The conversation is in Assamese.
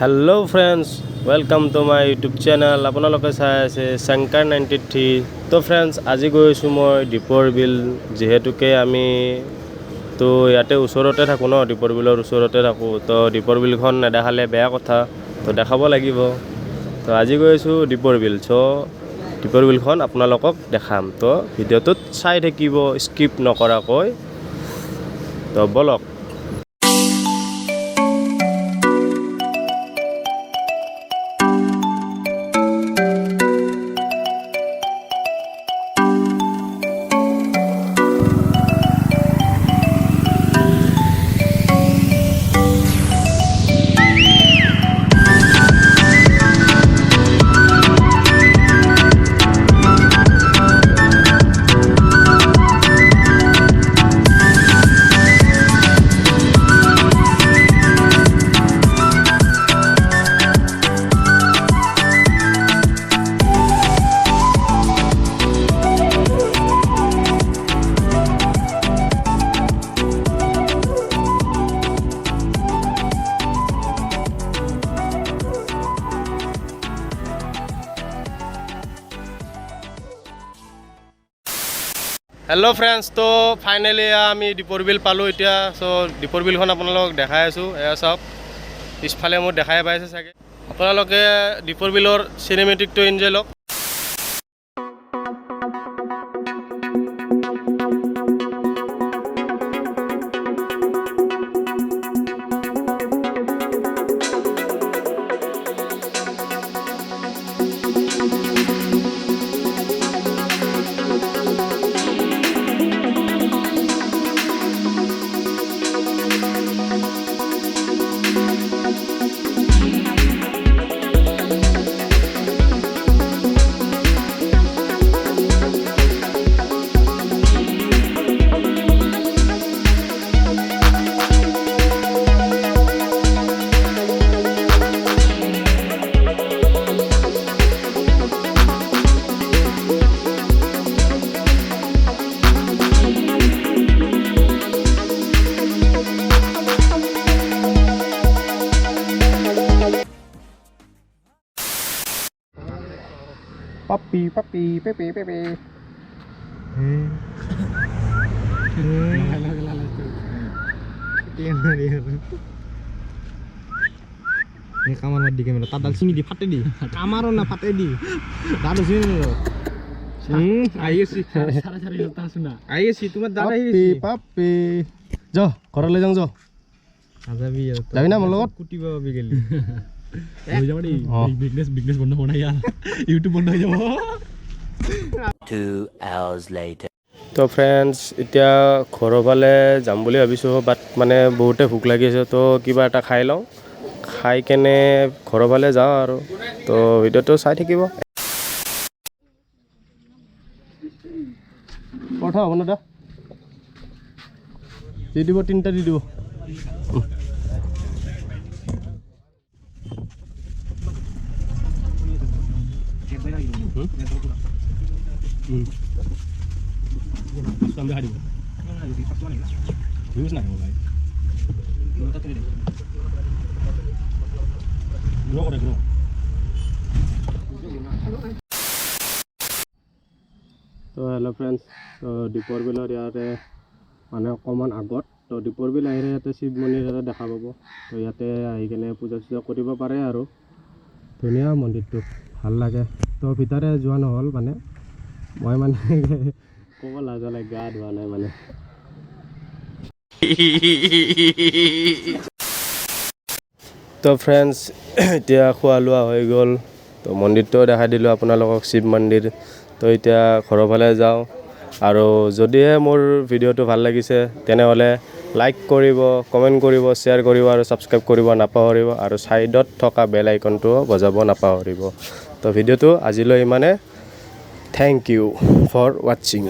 Hello friends, welcome to my YouTube channel. আপোনালোকে চাই আছে Sankar93 তো friends আজি গৈছো মই Dipor Bil যেহেতুকে আমি তো ইয়াতে ওচৰতে থাকো ন Dipor Bilৰ ওচৰতে থাকো তো Dipor Bil খন নেদেখালে বেয়া কথা তো দেখাব লাগিব তো আজি গৈছো Dipor Bil so Dipor Bil খন আপোনালোকক দেখাম তো ভিডিওটোত চাই থাকিব স্কিপ নকৰাকৈ তো বলক Hello friends, তো ফাইনালি আমি Dipor Bil পালো এতিয়া সো Dipor Bil খন আপোনালোকক দেখাই আছো এয়া সব পিছফালে মোৰ দেখাই পাইছে চাগে আপোনালোকে Dipor Bilৰ সিনেমেটিকটো এনজয় লওক Papi, pepe. Ini kamar mandi kamera. Tadal sini di fate di. Kamar na fate di. Dado sini lo. Ayo sih. Cari letak sunda. Ayo sih, cuma dada ini. Papi. Jo, ঘৰলৈ যাওঁ jo. Azabi ya. যাবি না মোৰ লগত? কুটি বাবা বিগেলি। হৈ যাব দেই। বিজনেস বন্ধ হোৱা নাই ইয়াৰ। YouTube বন্ধ হৈ যাব। 2 hours later. তো ফ্ৰেন্ডছ এতিয়া ঘৰলৈ যাম বুলি ভাবিছো বাট মানে বহুতে ভোক লাগি আছে তো কিবা এটা খাই লওঁ খাই কেনে ঘৰলৈ যাওঁ আৰু তো ভিডিওটো চাই থাকিব কথা হ'ব না দা দি দিব তিনটা দি দিব sampai hari views naik mulai grow তো hello friends তো Dipor Bilৰ ইয়াতে মানে অকমান আগত তো Dipor Bil আহিলে ইয়াতে শিৱ মন্দিৰ এটা দেখা পাব তো ইয়াতে আহি কেনে পূজা চূজা কৰিব পাৰে আৰু ধুনীয়া মন্দিৰটো ভাল লাগে তো ভিতৰে যোৱা নহল মানে মই মানে ক'ব লাজ লাগে গা ধোৱা নাই মানে তো ফ্ৰেন্ডছ এতিয়া খোৱা লোৱা হৈ গ'ল তো মন্দিৰটো দেখাই দিলোঁ আপোনালোকক শিৱ মন্দিৰ তো এতিয়া ঘৰলৈ যাওঁ আৰু যদিহে মোৰ ভিডিঅ'টো ভাল লাগিছে তেনেহ'লে লাইক কৰিব কমেণ্ট কৰিব শ্বেয়াৰ কৰিব আৰু ছাবস্ক্ৰাইব কৰিব নাপাহৰিব আৰু ছাইডত থকা বেল আইকনটো বজাব নাপাহৰিব তো ভিডিঅ'টো আজিলৈ ইমানে থ্যাংক ইউ ফৰ ৱাচিং